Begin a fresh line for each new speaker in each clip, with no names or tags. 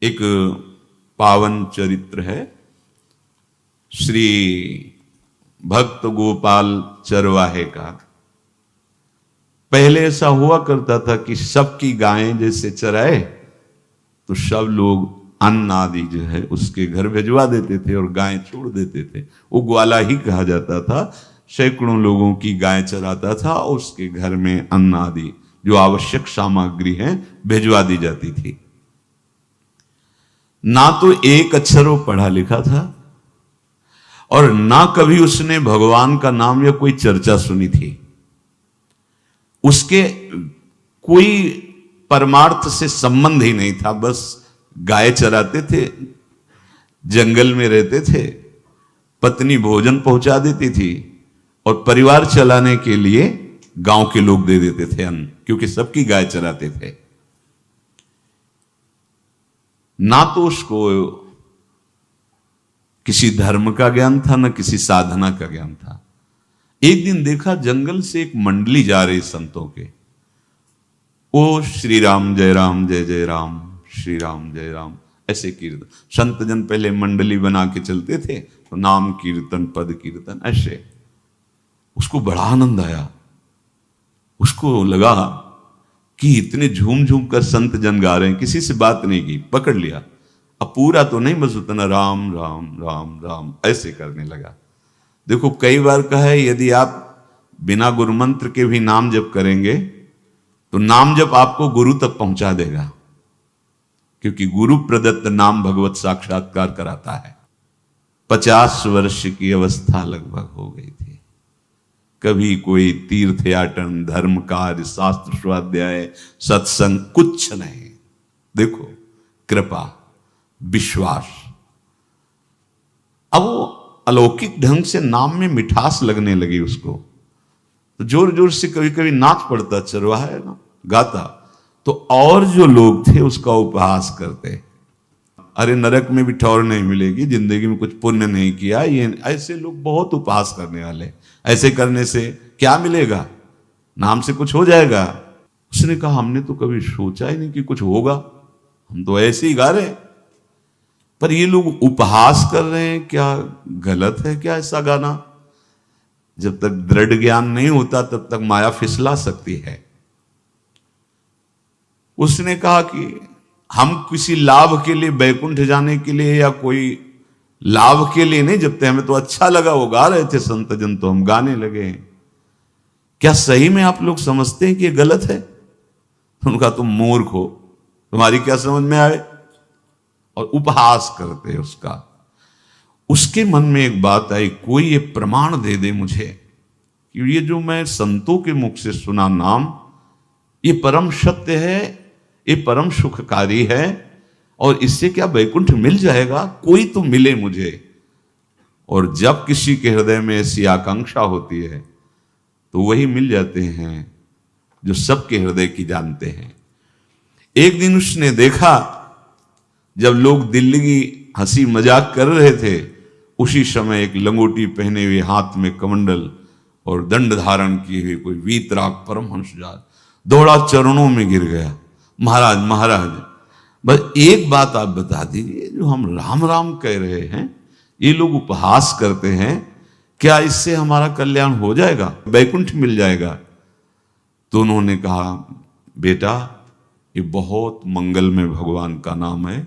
एक पावन चरित्र है श्री भक्त गोपाल चरवाहे का। पहले ऐसा हुआ करता था कि सबकी गायें जैसे चराए तो सब लोग अन्न आदि जो है उसके घर भिजवा देते थे और गायें छोड़ देते थे। वो ग्वाला ही कहा जाता था। सैकड़ों लोगों की गाय चराता था और उसके घर में अन्न आदि जो आवश्यक सामग्री है भिजवा दी जाती थी। ना तो एक अक्षर वो पढ़ा लिखा था और ना कभी उसने भगवान का नाम या कोई चर्चा सुनी थी। उसके कोई परमार्थ से संबंध ही नहीं था। बस गाय चराते थे, जंगल में रहते थे, पत्नी भोजन पहुंचा देती थी और परिवार चलाने के लिए गांव के लोग दे देते थे अन्न, क्योंकि सबकी गाय चराते थे। ना तो उसको किसी धर्म का ज्ञान था न किसी साधना का ज्ञान था। एक दिन देखा जंगल से एक मंडली जा रही संतों के। ओ श्री राम जय राम जय जय राम, श्री राम जय राम, ऐसे कीर्तन। संत जन पहले मंडली बना के चलते थे तो नाम कीर्तन पद कीर्तन ऐसे। उसको बड़ा आनंद आया। उसको लगा कि इतने झूम झूम कर संत जन गा रहे हैं, किसी से बात नहीं की, पकड़ लिया। अब पूरा तो नहीं, बस उतना राम राम राम राम ऐसे करने लगा। देखो कई बार कहा है यदि आप बिना गुरु मंत्र के भी नाम जप करेंगे तो नाम जप आपको गुरु तक पहुंचा देगा, क्योंकि गुरु प्रदत्त नाम भगवत साक्षात्कार कराता है। 50 वर्ष की अवस्था लगभग हो गई थी। कभी कोई तीर्थयाटन, धर्म कार्य, शास्त्र स्वाध्याय, सत्संग कुछ नहीं। देखो कृपा, विश्वास। अब वो अलौकिक ढंग से नाम में मिठास लगने लगी उसको। तो जोर जोर से कभी कभी नाच पड़ता, चरवाहा है ना, गाता। तो और जो लोग थे उसका उपहास करते, अरे नरक में भी ठौर नहीं मिलेगी, जिंदगी में कुछ पुण्य नहीं किया। ये ऐसे लोग बहुत उपहास करने वाले, ऐसे करने से क्या मिलेगा, नाम से कुछ हो जाएगा। उसने कहा हमने तो कभी सोचा ही नहीं कि कुछ होगा, हम तो ऐसे ही गा रहे हैं। पर ये लोग उपहास कर रहे हैं, क्या गलत है क्या ऐसा गाना? जब तक दृढ़ ज्ञान नहीं होता तब तक माया फिसला सकती है। उसने कहा कि हम किसी लाभ के लिए, बैकुंठ जाने के लिए या कोई लाभ के लिए नहीं जपते, हमें तो अच्छा लगा, वो गा रहे थे संत जन तो हम गाने लगे। क्या सही में आप लोग समझते हैं कि ये गलत है? उनका तुम मूर्ख हो, तुम्हारी क्या समझ में आए? और उपहास करते उसका। उसके मन में एक बात आई, कोई ये प्रमाण दे दे मुझे कि ये जो मैं संतों के मुख से सुना नाम, ये परम सत्य है, ये परम सुखकारी है और इससे क्या वैकुंठ मिल जाएगा? कोई तो मिले मुझे। और जब किसी के हृदय में ऐसी आकांक्षा होती है तो वही मिल जाते हैं जो सबके हृदय की जानते हैं। एक दिन उसने देखा जब लोग दिल्ली की हंसी मजाक कर रहे थे, उसी समय एक लंगोटी पहने हुए, हाथ में कमंडल और दंड धारण किए हुए कोई वीतराग परमहंस दौड़ा, चरणों में गिर गया। महाराज महाराज, बस एक बात आप बता दीजिए, जो हम राम राम कह रहे हैं, ये लोग उपहास करते हैं, क्या इससे हमारा कल्याण हो जाएगा, वैकुंठ मिल जाएगा? तो उन्होंने कहा बेटा ये बहुत मंगलमय भगवान का नाम है,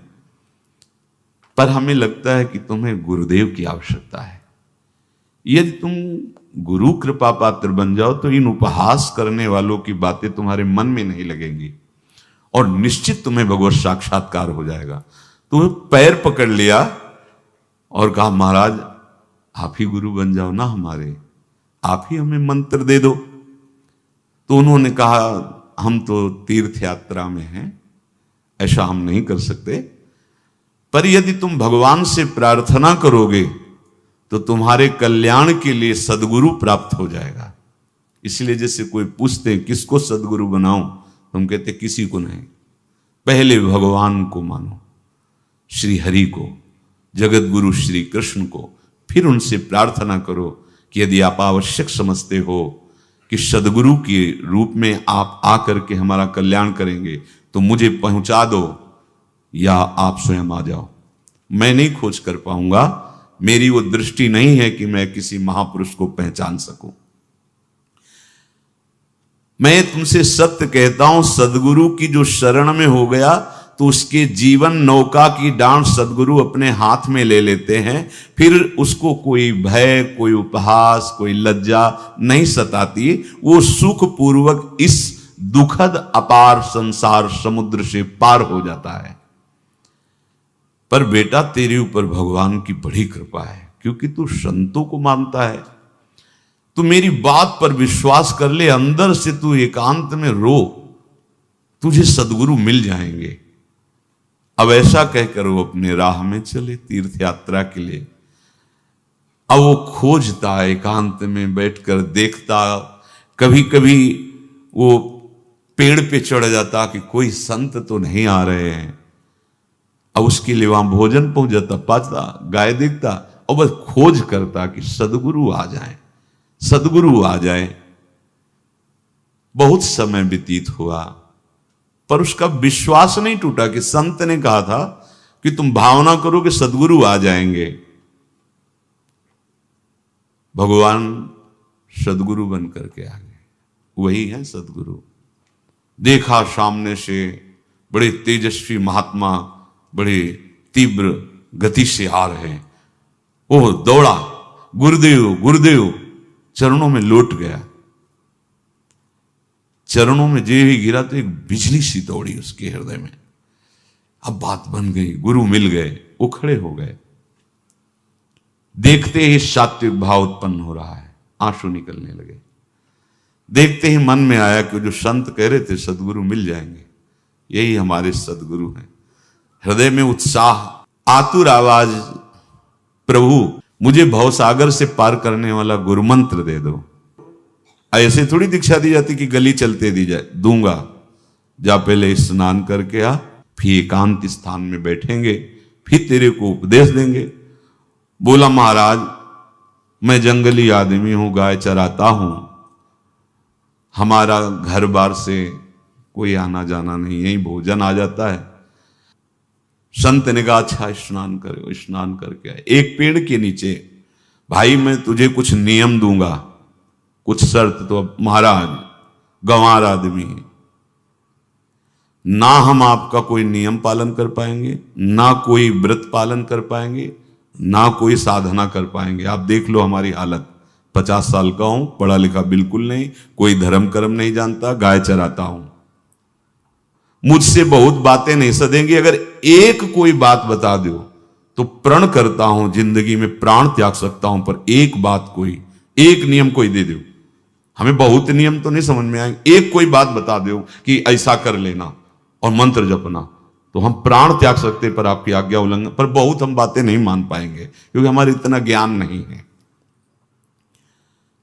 पर हमें लगता है कि तुम्हें गुरुदेव की आवश्यकता है। यदि तुम गुरु कृपा पात्र बन जाओ तो इन उपहास करने वालों की बातें तुम्हारे मन में नहीं लगेंगी और निश्चित तुम्हें भगवत साक्षात्कार हो जाएगा। तो पैर पकड़ लिया और कहा महाराज आप ही गुरु बन जाओ ना हमारे, आप ही हमें मंत्र दे दो। तो उन्होंने कहा हम तो तीर्थ यात्रा में हैं, ऐसा हम नहीं कर सकते, पर यदि तुम भगवान से प्रार्थना करोगे तो तुम्हारे कल्याण के लिए सदगुरु प्राप्त हो जाएगा। इसलिए जैसे कोई पूछते हैं किसको सदगुरु बनाऊं, तुम कहते किसी को नहीं, पहले भगवान को मानो, श्री हरि को, जगत गुरु श्री कृष्ण को, फिर उनसे प्रार्थना करो कि यदि आप आवश्यक समझते हो कि सदगुरु के रूप में आप आकर के हमारा कल्याण करेंगे तो मुझे पहुंचा दो, या आप स्वयं आ जाओ। मैं नहीं खोज कर पाऊंगा, मेरी वो दृष्टि नहीं है कि मैं किसी महापुरुष को पहचान सकूं। मैं तुमसे सत्य कहता हूं, सदगुरु की जो शरण में हो गया तो उसके जीवन नौका की डांट सदगुरु अपने हाथ में ले लेते हैं। फिर उसको कोई भय, कोई उपहास, कोई लज्जा नहीं सताती। वो सुखपूर्वक इस दुखद अपार संसार समुद्र से पार हो जाता है। पर बेटा, तेरे ऊपर भगवान की बड़ी कृपा है, क्योंकि तू संतों को मानता है। तू मेरी बात पर विश्वास कर ले, अंदर से तू एकांत में रो, तुझे सदगुरु मिल जाएंगे। अब ऐसा कहकर वो अपने राह में चले तीर्थ यात्रा के लिए। अब वो खोजता, एकांत में बैठकर देखता, कभी कभी वो पेड़ पे चढ़ जाता कि कोई संत तो नहीं आ रहे हैं। अब उसके लिए वहां भोजन पहुंच जाता, पाता, गाय देखता और बस खोज करता कि सदगुरु आ जाए, सदगुरु आ जाए। बहुत समय व्यतीत हुआ, पर उसका विश्वास नहीं टूटा कि संत ने कहा था कि तुम भावना करो कि सदगुरु आ जाएंगे। भगवान सदगुरु बन करके आ गए। वही है सदगुरु। देखा सामने से बड़े तेजस्वी महात्मा बड़े तीव्र गति से आ रहे हैं। वो दौड़ा, गुरुदेव गुरुदेव, चरणों में लौट गया। चरणों में जे ही गिरा तो एक बिजली सी दौड़ी उसके हृदय में। अब बात बन गई, गुरु मिल गए। वो खड़े हो गए। देखते ही सात्विक भाव उत्पन्न हो रहा है, आंसू निकलने लगे। देखते ही मन में आया कि जो संत कह रहे थे सदगुरु मिल जाएंगे, यही हमारे सदगुरु हैं। हृदय में उत्साह, आतुर आवाज, प्रभु मुझे भवसागर से पार करने वाला गुरु मंत्र दे दो। ऐसे थोड़ी दीक्षा दी जाती कि गली चलते दी जाए। दूंगा, जा पहले स्नान करके आ, फिर एकांत स्थान में बैठेंगे, फिर तेरे को उपदेश देंगे। बोला, महाराज मैं जंगली आदमी हूं, गाय चराता हूं, हमारा घर बार से कोई आना जाना नहीं, यही भोजन आ जाता है। संत ने कहा, अच्छा स्नान करो। स्नान करके आए। एक पेड़ के नीचे, भाई मैं तुझे कुछ नियम दूंगा, कुछ शर्त। तो अब महाराज गंवार आदमी है, ना हम आपका कोई नियम पालन कर पाएंगे, ना कोई व्रत पालन कर पाएंगे, ना कोई साधना कर पाएंगे। आप देख लो हमारी हालत। 50 साल का हूं, पढ़ा लिखा बिल्कुल नहीं, कोई धर्म कर्म नहीं जानता, गाय चराता हूं। मुझसे बहुत बातें नहीं सदेंगी। अगर एक कोई बात बता दो तो प्रण करता हूं जिंदगी में प्राण त्याग सकता हूं, पर एक बात, कोई एक नियम कोई दे दो। हमें बहुत नियम तो नहीं समझ में आएंगे, एक कोई बात बता दो कि ऐसा कर लेना और मंत्र जपना, तो हम प्राण त्याग सकते, पर आपकी आज्ञा उल्लंघन, पर बहुत हम बातें नहीं मान पाएंगे क्योंकि हमारे इतना ज्ञान नहीं है।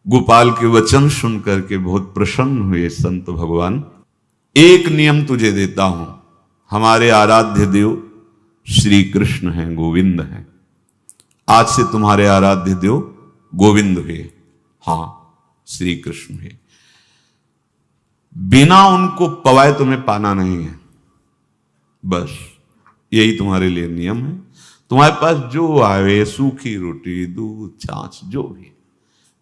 गोपाल के वचन सुन करके बहुत प्रसन्न हुए संत भगवान। एक नियम तुझे देता हूं, हमारे आराध्य देव श्री कृष्ण हैं, गोविंद हैं। आज से तुम्हारे आराध्य देव गोविंद हुए, हां श्री कृष्ण है। बिना उनको पवाए तुम्हें पाना नहीं है, बस यही तुम्हारे लिए नियम है। तुम्हारे पास जो आवे, सूखी रोटी, दूध, छाछ, जो भी,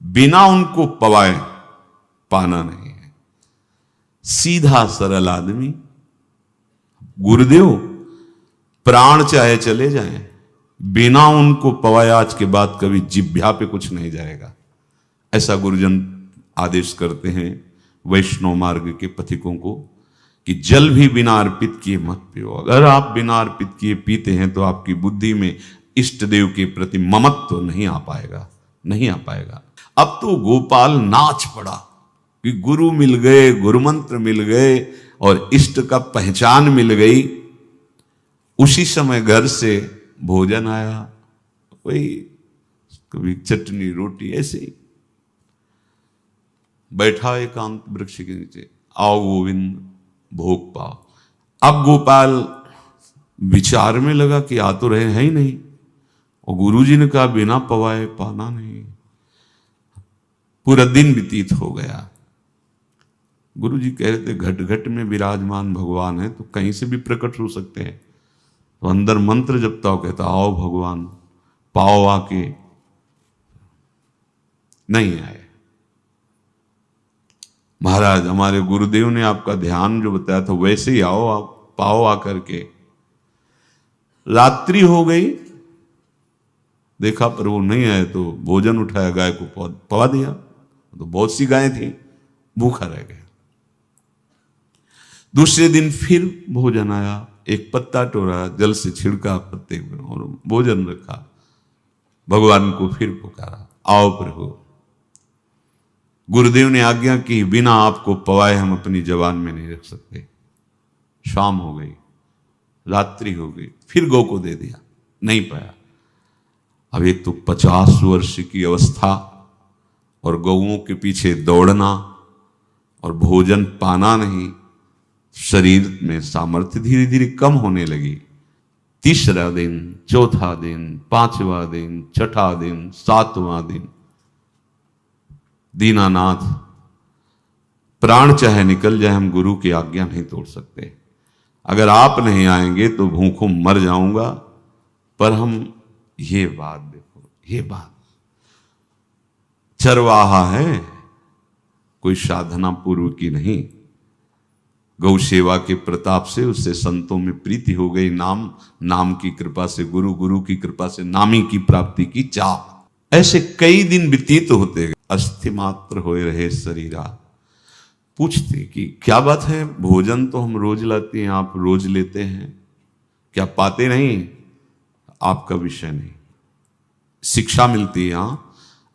बिना उनको पवाए पाना नहीं है। सीधा सरल आदमी। गुरुदेव प्राण चाहे चले जाएं, बिना उनको पवाए आज के बाद कभी जिह्वा पे कुछ नहीं जाएगा। ऐसा गुरुजन आदेश करते हैं वैष्णव मार्ग के पथिकों को कि जल भी बिना अर्पित किए मत पियो। अगर आप बिना अर्पित किए पीते हैं तो आपकी बुद्धि में इष्ट देव के प्रति ममत्व तो नहीं आ पाएगा, नहीं आ पाएगा। अब तो गोपाल नाच पड़ा कि गुरु मिल गए, गुरु मंत्र मिल गए और इष्ट का पहचान मिल गई। उसी समय घर से भोजन आया, वही कभी चटनी रोटी, ऐसे ही बैठा एकांत वृक्ष के नीचे, आओ गोविंद भोग पाओ। अब गोपाल विचार में लगा कि आ तो रहे हैं ही नहीं, और गुरुजी ने कहा बिना पवाए पाना नहीं। पूरा दिन व्यतीत हो गया। गुरुजी कह रहे थे घट घट में विराजमान भगवान है तो कहीं से भी प्रकट हो सकते हैं, तो अंदर मंत्र जपता हो, कहता आओ भगवान, पाओ आके, नहीं आए। महाराज हमारे गुरुदेव ने आपका ध्यान जो बताया था वैसे ही आओ, आप पाओ आकर के। रात्रि हो गई, देखा पर वो नहीं आए, तो भोजन उठाया, गाय को पवा दिया, तो बहुत सी गायें थी, भूखा रह गया। दूसरे दिन फिर भोजन आया, एक पत्ता टोरा, जल से छिड़का पत्ते में और भोजन रखा, भगवान को फिर पुकारा, आओ प्रभु। गुरुदेव ने आज्ञा की, बिना आपको पवाए हम अपनी जबान में नहीं रख सकते। शाम हो गई, रात्रि हो गई, फिर गौ को दे दिया, नहीं पाया। अब एक तो 50 वर्ष की अवस्था और गौओं के पीछे दौड़ना और भोजन पाना नहीं, शरीर में सामर्थ्य धीरे धीरे कम होने लगी। तीसरा दिन, चौथा दिन, पांचवा दिन, छठा दिन, सातवां दिन, दीनानाथ प्राण चाहे निकल जाए, हम गुरु की आज्ञा नहीं तोड़ सकते। अगर आप नहीं आएंगे तो भूखों मर जाऊंगा। पर हम ये बात देखो, ये बात चरवाहा है, कोई साधना पूर्व की नहीं। गौ सेवा के प्रताप से उससे संतों में प्रीति हो गई, नाम की कृपा से, गुरु की कृपा से नामी की प्राप्ति की चाह। ऐसे कई दिन व्यतीत होते गए, अस्थि मात्र होए रहे शरीरा। पूछते कि क्या बात है, भोजन तो हम रोज लाते हैं, आप रोज लेते हैं, क्या पाते नहीं? आपका विषय नहीं। शिक्षा मिलती है यहां,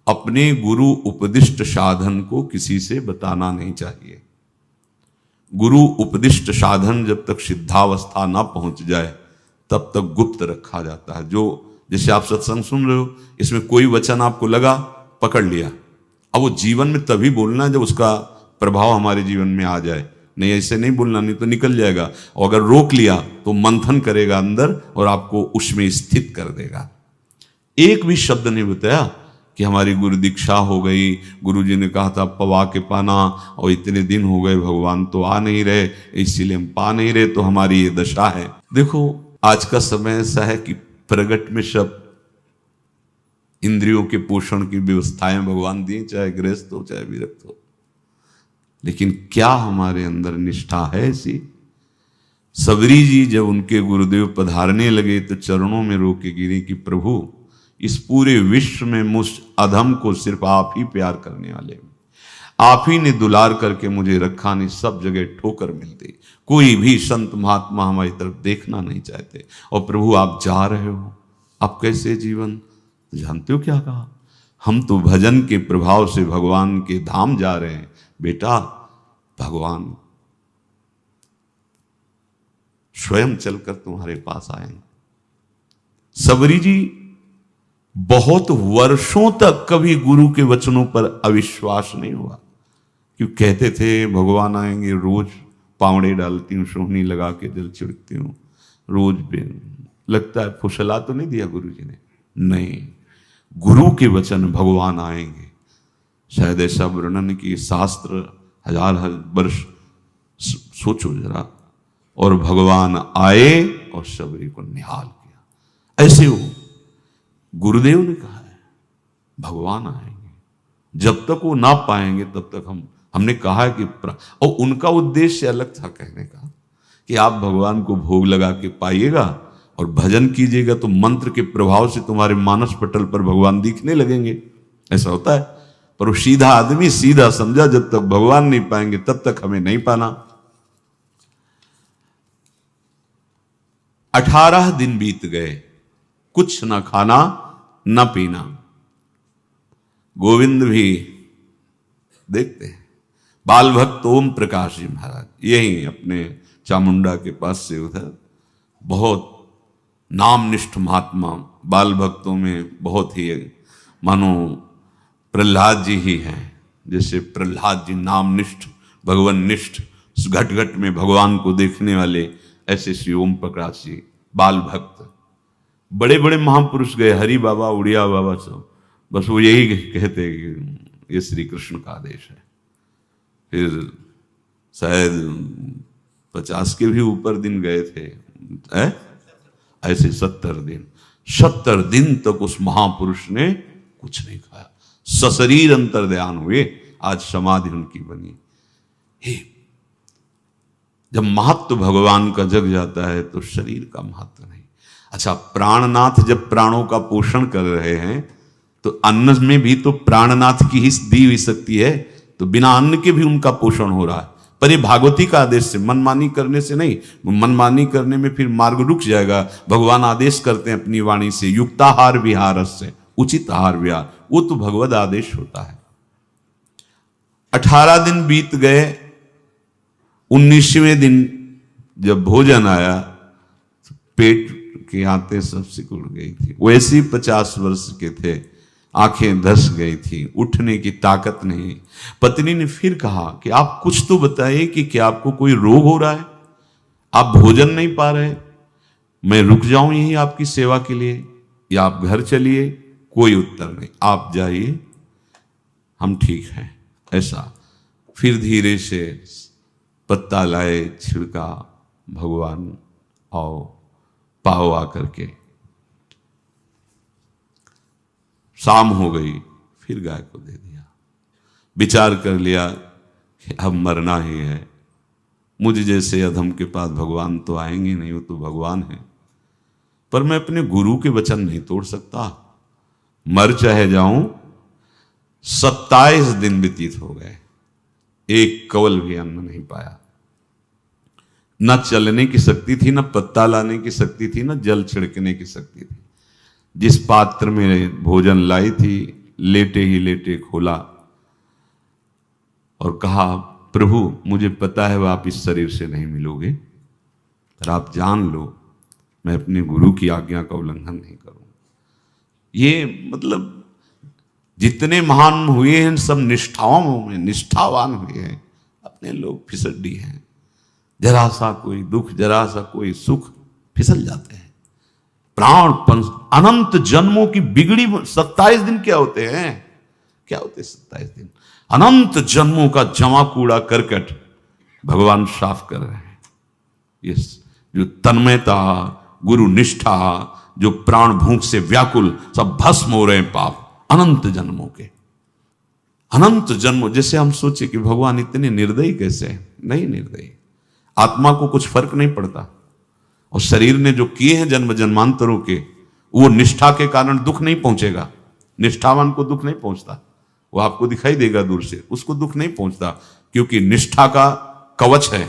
अपने गुरु उपदिष्ट साधन को किसी से बताना नहीं चाहिए। गुरु उपदिष्ट साधन जब तक सिद्धावस्था ना पहुंच जाए तब तक गुप्त रखा जाता है। जो जैसे आप सत्संग सुन रहे हो, इसमें कोई वचन आपको लगा, पकड़ लिया, अब वो जीवन में तभी बोलना जब उसका प्रभाव हमारे जीवन में आ जाए। नहीं ऐसे नहीं बोलना, नहीं तो निकल जाएगा। और अगर रोक लिया तो मंथन करेगा अंदर और आपको उसमें स्थित कर देगा। एक भी शब्द नहीं बताया कि हमारी गुरु दीक्षा हो गई, गुरुजी ने कहा था पवा के पाना, और इतने दिन हो गए भगवान तो आ नहीं रहे, इसीलिए हम पा नहीं रहे, तो हमारी ये दशा है। देखो आज का समय ऐसा है कि प्रगट में सब इंद्रियों के पोषण की व्यवस्थाएं भगवान दी, चाहे गृहस्थ हो चाहे विरक्त हो, लेकिन क्या हमारे अंदर निष्ठा है ऐसी? सबरी जी जब उनके गुरुदेव पधारने लगे तो चरणों में रो के गिरी कि प्रभु, इस पूरे विश्व में मुझ अधम को सिर्फ आप ही प्यार करने वाले, आप ही ने दुलार करके मुझे रखा, नहीं सब जगह ठोकर मिलती, कोई भी संत महात्मा हमारी तरफ देखना नहीं चाहते, और प्रभु आप जा रहे हो, आप कैसे जीवन? जानते हो क्या कहा? हम तो भजन के प्रभाव से भगवान के धाम जा रहे हैं। बेटा, भगवान स्वयं चलकर तुम्हारे पास आएंगे। सबरी जी बहुत वर्षों तक कभी गुरु के वचनों पर अविश्वास नहीं हुआ, क्यों कहते थे भगवान आएंगे, रोज पावड़े डालती हूँ, सोहनी लगा के जल छिड़कती हूँ, रोज लगता है फुसला तो नहीं दिया गुरु जी ने? नहीं, गुरु के वचन भगवान आएंगे। शायद ऐसा वर्णन की शास्त्र हजार वर्ष सोचो जरा, और भगवान आए और सबरी को निहाल किया। ऐसे हो गुरुदेव ने कहा है भगवान आएंगे, जब तक वो ना पाएंगे तब तक हमने कहा है कि और उनका उद्देश्य अलग था कहने का कि आप भगवान को भोग लगा के पाइएगा और भजन कीजिएगा तो मंत्र के प्रभाव से तुम्हारे मानस पटल पर भगवान दिखने लगेंगे। ऐसा होता है, पर वो सीधा आदमी सीधा समझा, जब तक भगवान नहीं पाएंगे तब तक हमें नहीं पाना। 18 दिन बीत गए, कुछ ना खाना न पीना। गोविंद भी देखते हैं, बाल भक्त ओम प्रकाश जी महाराज यही अपने चामुंडा के पास से उधर, बहुत नामनिष्ठ महात्मा, बाल भक्तों में बहुत ही मानो प्रहलाद जी ही हैं। जैसे प्रहलाद जी नामनिष्ठ, भगवान निष्ठ, घट घट में भगवान को देखने वाले, ऐसे श्री ओम प्रकाश जी बाल भक्त। बड़े बड़े महापुरुष गए, हरि बाबा, उड़िया बाबा, सब बस वो यही कहते कि ये श्री कृष्ण का आदेश है। फिर शायद 50 के भी ऊपर दिन गए थे, ऐसे 70 दिन तक उस महापुरुष ने कुछ नहीं खाया, सशरीर अंतर्ध्यान हुए। आज समाधि उनकी बनी। हे, जब महत्व भगवान का जग जाता है तो शरीर का महत्व नहीं। अच्छा, प्राणनाथ जब प्राणों का पोषण कर रहे हैं तो अन्न में भी तो प्राणनाथ की ही दी हुई शक्ति है, तो बिना अन्न के भी उनका पोषण हो रहा है। पर ये भागवती का आदेश से, मनमानी करने से नहीं। मनमानी करने में फिर मार्ग रुक जाएगा। भगवान आदेश करते हैं अपनी वाणी से, युक्ताहार विहार से, उचित आहार विहार, वो तो भगवद आदेश होता है। 18 दिन बीत गए, 19वें दिन जब भोजन आया तो पेट के आते सब सिकुड़ गई थी। वैसे ही 50 वर्ष के थे, आंखें धस गई थी, उठने की ताकत नहीं। पत्नी ने फिर कहा कि आप कुछ तो बताइए कि क्या आपको कोई रोग हो रहा है, आप भोजन नहीं पा रहे, मैं रुक जाऊं यहीं आपकी सेवा के लिए या आप घर चलिए। कोई उत्तर नहीं, आप जाइए, हम ठीक हैं। ऐसा फिर धीरे से पत्ता लाए, छिड़का, भगवान आओ, पाओ आकर के। शाम हो गई, फिर गाय को दे दिया। विचार कर लिया कि अब मरना ही है, मुझ जैसे अधम के पास भगवान तो आएंगे नहीं, वो तो भगवान है, पर मैं अपने गुरु के वचन नहीं तोड़ सकता, मर चाहे जाऊं। 27 दिन व्यतीत हो गए, एक कवल भी अन्न नहीं पाया। न चलने की शक्ति थी, न पत्ता लाने की शक्ति थी, न जल छिड़कने की शक्ति थी। जिस पात्र में भोजन लाई थी, लेटे ही लेटे खोला और कहा, प्रभु मुझे पता है वह आप इस शरीर से नहीं मिलोगे, पर आप जान लो मैं अपने गुरु की आज्ञा का उल्लंघन नहीं करूंगा। ये मतलब जितने महान हुए हैं सब निष्ठाओं में निष्ठावान हुए हैं, अपने लोग फिसड्डी हैं। जरा सा कोई दुख, जरा सा कोई सुख, फिसल जाते हैं। प्राण अनंत जन्मों की बिगड़ी 27 दिन क्या होते हैं? क्या होते 27 दिन? अनंत जन्मों का जमा कूड़ा करकट भगवान साफ कर रहे हैं। ये जो तन्मयता, गुरु निष्ठा, जो प्राण भूख से व्याकुल, सब भस्म हो रहे हैं पाप अनंत जन्मों के। अनंत जन्मों, जैसे हम सोचे कि भगवान इतने निर्दयी कैसे हैं? नहीं निर्दयी, आत्मा को कुछ फर्क नहीं पड़ता। और शरीर ने जो किए हैं जन्म जन्मांतरों के, वो निष्ठा के कारण दुख नहीं पहुंचेगा। निष्ठावान को दुख नहीं पहुंचता, वो आपको दिखाई देगा दूर से, उसको दुख नहीं पहुंचता, क्योंकि निष्ठा का कवच है,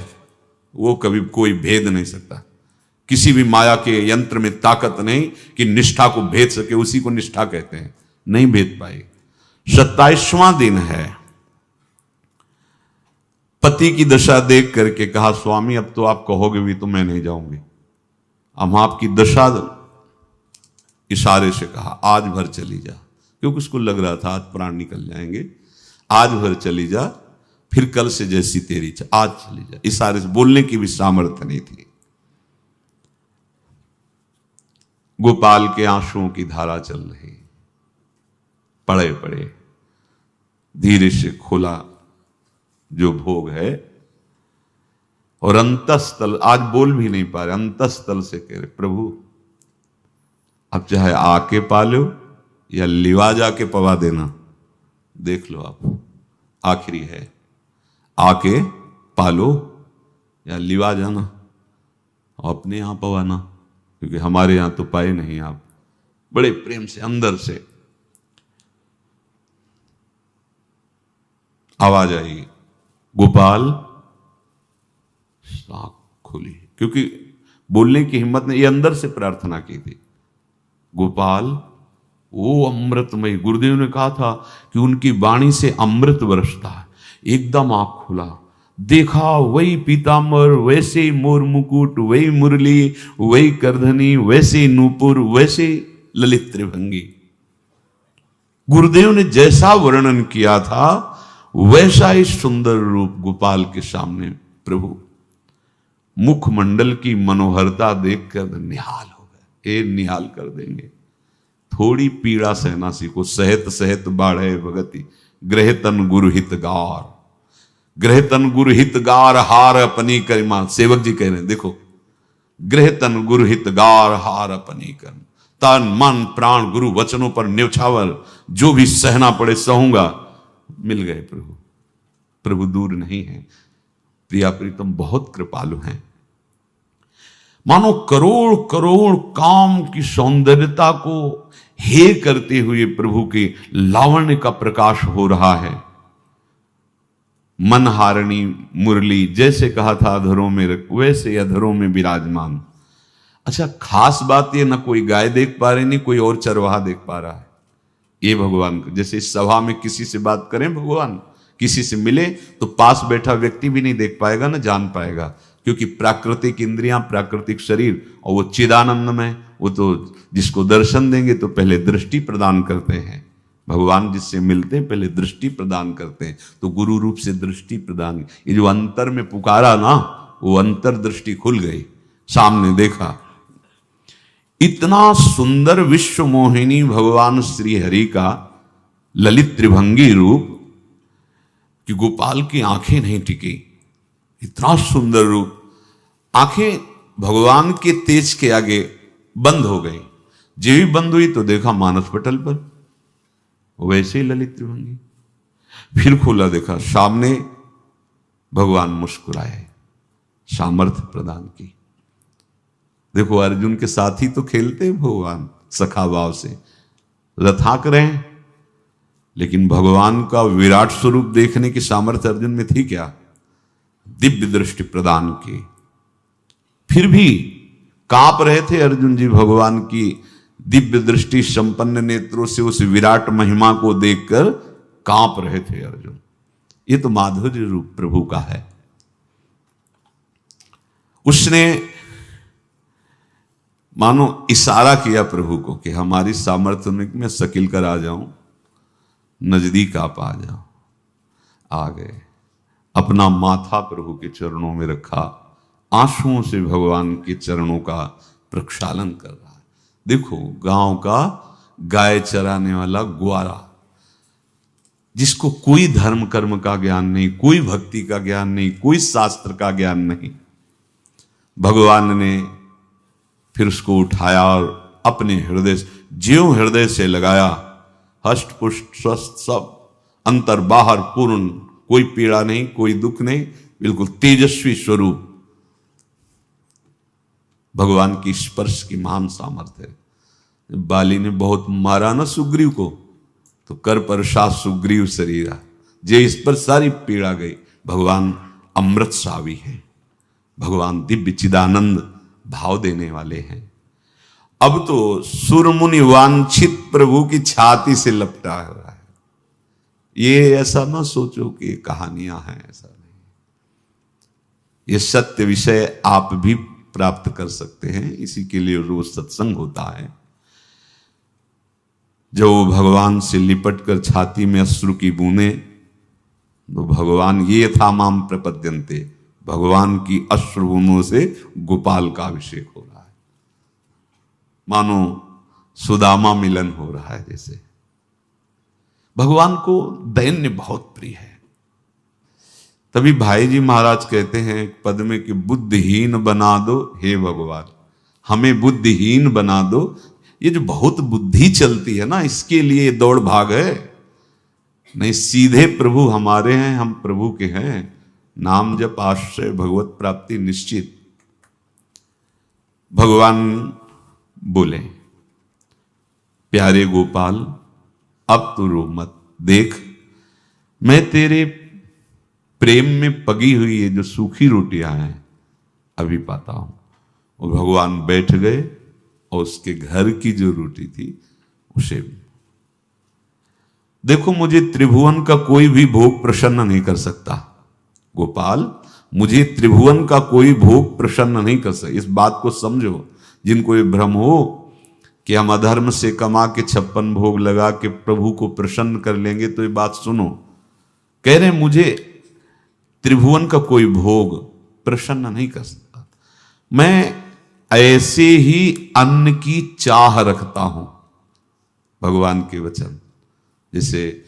वो कभी कोई भेद नहीं सकता। किसी भी माया के यंत्र में ताकत नहीं कि निष्ठा को भेद सके, उसी को निष्ठा कहते हैं, नहीं भेद पाई। 27वां दिन है। पति की दशा देख करके कहा, स्वामी अब तो आप कहोगे भी तो मैं नहीं जाऊंगी। हम आपकी दशा, इशारे से कहा, आज भर चली जा, क्योंकि उसको लग रहा था आज प्राण निकल जाएंगे। आज भर चली जा, फिर कल से जैसी तेरी आज चली जा। इशारे से, बोलने की भी सामर्थ्य नहीं थी। गोपाल के आंसुओं की धारा चल रही, पड़े पड़े धीरे से खोला जो भोग है, और अंतस्थल, आज बोल भी नहीं पा रहे, अंतस्थल से कह रहे, प्रभु अब चाहे आके पालो या लिवा जाके पवा देना, देख लो आप, आखिरी है, आके पालो या लिवा जाना और अपने यहां पवाना, क्योंकि हमारे यहां तो पाए नहीं आप। बड़े प्रेम से अंदर से आवाज आई, गोपाल। आंख खुली, क्योंकि बोलने की हिम्मत ने, ये अंदर से प्रार्थना की थी, गोपाल वो अमृतमय। गुरुदेव ने कहा था कि उनकी वाणी से अमृत बरसता है। एकदम आंख खुला, देखा वही पीतांबर, वैसे ही मोर मुकुट, वही मुरली, वही करधनी, वैसे ही नूपुर, वैसे ललित त्रिभंगी। गुरुदेव ने जैसा वर्णन किया था वैसा ही सुंदर रूप गोपाल के सामने। प्रभु मुखमंडल की मनोहरता देखकर निहाल हो गए। ये निहाल कर देंगे, थोड़ी पीड़ा सहना सीखो। सहत सहत बाढ़े भगति, ग्रह तन गुरु हितगार, ग्रह तन गुरु हितगार, हार अपनी करिमा। सेवक जी कह रहे हैं, देखो गृह तन गुरु हित गार हार अपनी कर, तन मन प्राण गुरु वचनों पर न्यौछावर, जो भी सहना पड़े सहूंगा। मिल गए प्रभु, प्रभु दूर नहीं है। प्रिया प्रीतम बहुत कृपालु हैं। मानो करोड़ करोड़ काम की सौंदर्यता को हे करते हुए प्रभु के लावण्य का प्रकाश हो रहा है। मनहारिणी मुरली, जैसे कहा था अधरों में रख, वैसे अधरों में विराजमान। अच्छा, खास बात ये, ना कोई गाय देख पा रहे, नहीं कोई और चरवाहा देख पा रहा है। ये भगवान को, जैसे इस सभा में किसी से बात करें भगवान, किसी से मिले तो पास बैठा व्यक्ति भी नहीं देख पाएगा, ना जान पाएगा, क्योंकि प्राकृतिक इंद्रियां, प्राकृतिक शरीर, और वो चिदानंद में, वो तो जिसको दर्शन देंगे तो पहले दृष्टि प्रदान करते हैं। भगवान जिससे मिलते हैं पहले दृष्टि प्रदान करते हैं, तो गुरु रूप से दृष्टि प्रदान। ये जो अंतर में पुकारा ना, वो अंतर दृष्टि खुल गई, सामने देखा। इतना सुंदर विश्व मोहिनी भगवान श्री हरि का ललित त्रिभंगी रूप कि गोपाल की आंखें नहीं टिकी। इतना सुंदर रूप, आंखें भगवान के तेज के आगे बंद हो गई। जो भी बंद हुई तो देखा मानस पटल पर वैसे ही ललित त्रिभंगी। फिर खोला, देखा सामने भगवान मुस्कुराए, सामर्थ्य प्रदान की। देखो अर्जुन के साथ ही तो खेलते हैं भगवान सखा भाव से, रथाक रहे हैं, लेकिन भगवान का विराट स्वरूप देखने की सामर्थ्य अर्जुन में थी क्या? दिव्य दृष्टि प्रदान की। फिर भी कांप रहे थे अर्जुन जी भगवान की दिव्य दृष्टि संपन्न नेत्रों से उस विराट महिमा को देखकर कांप रहे थे अर्जुन। ये तो माधुर्य रूप प्रभु का है। उसने मानो इशारा किया प्रभु को कि हमारी सामर्थ्य में मैं सकिल कर आ जाऊं, नजदीक आप आ जाओ। आ गए, अपना माथा प्रभु के चरणों में रखा, आंसुओं से भगवान के चरणों का प्रक्षालन कर रहा है। देखो गांव का गाय चराने वाला ग्वारा, जिसको कोई धर्म कर्म का ज्ञान नहीं, कोई भक्ति का ज्ञान नहीं, कोई शास्त्र का ज्ञान नहीं, भगवान ने फिर उसको उठाया और अपने हृदय, ज्यों हृदय से लगाया, हष्ट पुष्ट स्वस्थ सब, अंतर बाहर पूर्ण, कोई पीड़ा नहीं, कोई दुख नहीं, बिल्कुल तेजस्वी स्वरूप। भगवान की स्पर्श की महान सामर्थ्य है। बाली ने बहुत मारा ना सुग्रीव को, तो कर पर शाह सुग्रीव शरीरा, जे इस पर सारी पीड़ा गई। भगवान अमृत सावी है, भगवान दिव्य चिदानंद भाव देने वाले हैं। अब तो सुरमुनि वांछित प्रभु की छाती से लपटा हुआ है। ये ऐसा ना सोचो कि कहानियां हैं, ऐसा नहीं। ये सत्य विषय आप भी प्राप्त कर सकते हैं, इसी के लिए रोज सत्संग होता है। जब वो भगवान से लिपट कर छाती में अश्रु की बूंदे, तो भगवान ये था माम प्रपद्यन्ते, भगवान की अश्रु बूंदों से गोपाल का अभिषेक हो रहा है। मानो सुदामा मिलन हो रहा है जैसे। भगवान को दैन्य बहुत प्रिय है। तभी भाई जी महाराज कहते हैं एक पद में कि बुद्धिहीन बना दो हे भगवान, हमें बुद्धिहीन बना दो। ये जो बहुत बुद्धि चलती है ना, इसके लिए दौड़ भाग है। नहीं, सीधे प्रभु हमारे हैं, हम प्रभु के हैं। नाम जप आश्रय भगवत प्राप्ति निश्चित। भगवान बोले, प्यारे गोपाल अब तो रो मत, देख मैं तेरे प्रेम में पगी हुई ये जो सूखी रोटियां हैं अभी पाता हूं। और भगवान बैठ गए और उसके घर की जो रोटी थी उसे, देखो मुझे त्रिभुवन का कोई भी भोग प्रसन्न नहीं कर सकता गोपाल, मुझे त्रिभुवन का कोई भोग प्रसन्न नहीं कर सकता। इस बात को समझो। जिनको ये भ्रम हो कि हम अधर्म से कमा के 56 भोग लगा के प्रभु को प्रसन्न कर लेंगे, तो ये बात सुनो। कह रहे मुझे त्रिभुवन का कोई भोग प्रसन्न नहीं कर सकता, मैं ऐसे ही अन्न की चाह रखता हूं। भगवान के वचन, जैसे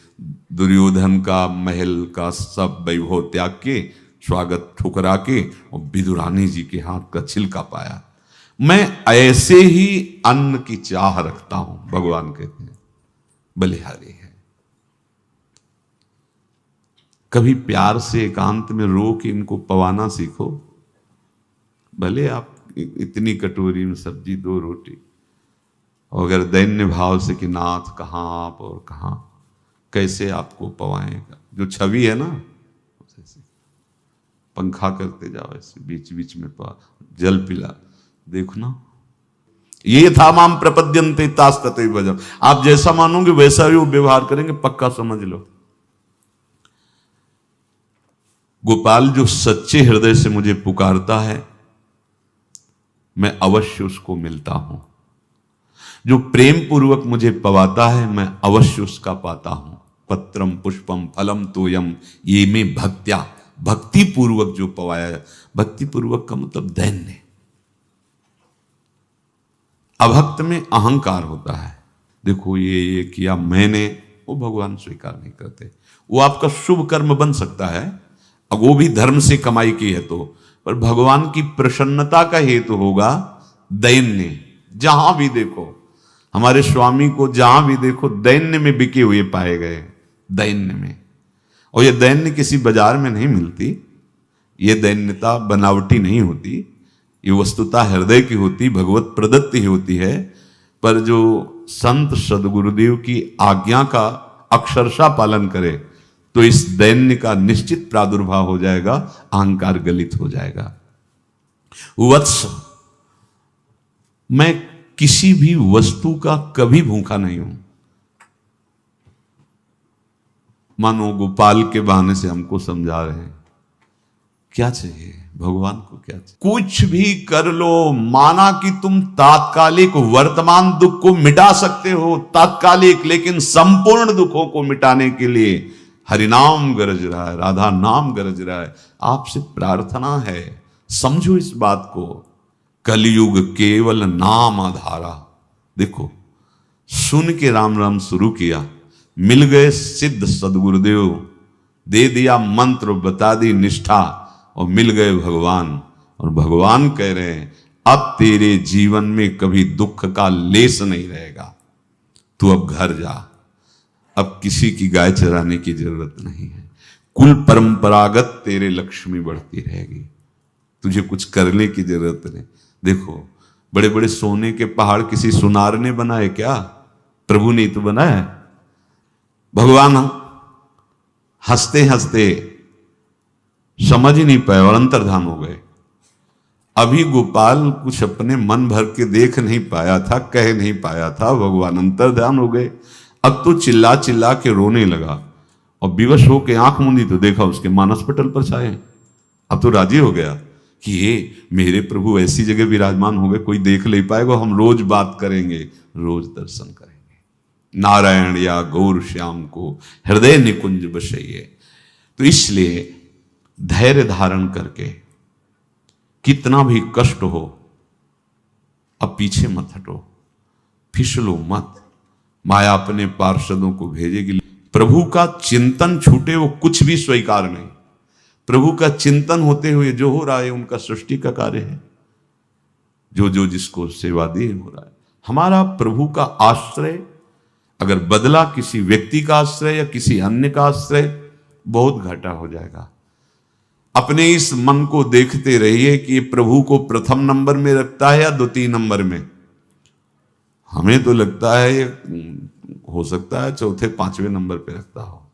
दुर्योधन का महल का सब वैभव त्याग के, स्वागत ठुकरा के और विदुरानी जी के हाथ का छिलका पाया, मैं ऐसे ही अन्न की चाह रखता हूं, भगवान कहते हैं, बलिहारी है। कभी प्यार से एकांत में रो के इनको पवाना सीखो। भले आप इतनी कटोरी में सब्जी, 2 रोटी, और अगर दैन्य भाव से कि नाथ कहाँ आप और कहाँ, कैसे आपको पवाएगा, जो छवि है ना, पंखा करते जाओ ऐसे बीच बीच में जल पिला, देखो ना, ये था माम प्रपद्यन्ते तास्तते भजम। आप जैसा मानोगे वैसा ही वो व्यवहार करेंगे, पक्का समझ लो। गोपाल जो सच्चे हृदय से मुझे पुकारता है, मैं अवश्य उसको मिलता हूं। जो प्रेम पूर्वक मुझे पवाता है, मैं अवश्य उसका पाता हूं। पत्रम पुष्पम फलम तोयम ये में भक्त्या, भक्ति पूर्वक जो पवाया, भक्ति पूर्वक का मतलब दैन्य। अभक्त में अहंकार होता है, देखो ये किया मैंने, वो भगवान स्वीकार नहीं करते। वो आपका शुभ कर्म बन सकता है, अब वो भी धर्म से कमाई की है तो, पर भगवान की प्रसन्नता का हेतु होगा दैन्य। जहां भी देखो हमारे स्वामी को, जहां भी देखो दैन्य में बिके हुए पाए गए, दैन्य में। और ये दैन्य किसी बाजार में नहीं मिलती, ये दैन्यता बनावटी नहीं होती, ये वस्तुता हृदय की होती, भगवत प्रदत्त ही होती है। पर जो संत सदगुरुदेव की आज्ञा का अक्षरशः पालन करे तो इस दैन्य का निश्चित प्रादुर्भाव हो जाएगा, अहंकार गलित हो जाएगा। वत्स, मैं किसी भी वस्तु का कभी भूखा नहीं हूं। मानो गोपाल के बहाने से हमको समझा रहे हैं, क्या चाहिए भगवान को, क्या चाहिए? कुछ भी कर लो, माना कि तुम तात्कालिक वर्तमान दुख को मिटा सकते हो, तात्कालिक, लेकिन संपूर्ण दुखों को मिटाने के लिए हरिनाम गरज रहा है, राधा नाम गरज रहा है। आपसे प्रार्थना है, समझो इस बात को। कलयुग केवल नाम आधारा। देखो, सुन के राम राम शुरू किया, मिल गए सिद्ध सदगुरुदेव, दे दिया मंत्र, बता दी निष्ठा, और मिल गए भगवान। और भगवान कह रहे हैं, अब तेरे जीवन में कभी दुख का लेस नहीं रहेगा, तू अब घर जा, अब किसी की गाय चराने की जरूरत नहीं है, कुल परंपरागत तेरे लक्ष्मी बढ़ती रहेगी, तुझे कुछ करने की जरूरत नहीं। देखो, बड़े बड़े सोने के पहाड़ किसी सुनार ने बनाए क्या? प्रभु ने तो बनाया। भगवान हंसते हंसते समझ ही नहीं पाए और अंतर्धान हो गए। अभी गोपाल कुछ अपने मन भर के देख नहीं पाया था, कह नहीं पाया था, भगवान अंतर्धान हो गए। अब तो चिल्ला चिल्ला के रोने लगा और विवश होके आंख मूंदी तो देखा उसके मानस पटल पर छाए। अब तो राजी हो गया कि ये मेरे प्रभु ऐसी जगह विराजमान हो गए, कोई देख नहीं पाएगा, हम रोज बात करेंगे, रोज दर्शन करेंगे। नारायण या गौर श्याम को हृदय निकुंज बसइए। तो इसलिए धैर्य धारण करके, कितना भी कष्ट हो, अब पीछे मत हटो, फिसलो मत। माया अपने पार्षदों को भेजेगी। प्रभु का चिंतन छूटे वो कुछ भी स्वीकार नहीं। प्रभु का चिंतन होते हुए जो हो रहा है उनका सृष्टि का कार्य है, जो जो जिसको सेवा दी हो रहा है। हमारा प्रभु का आश्रय अगर बदला किसी व्यक्ति का आश्रय या किसी अन्य का आश्रय, बहुत घाटा हो जाएगा। अपने इस मन को देखते रहिए कि प्रभु को प्रथम नंबर में रखता है या द्वितीय नंबर में। हमें तो लगता है हो सकता है चौथे पांचवें नंबर पे रखता हो।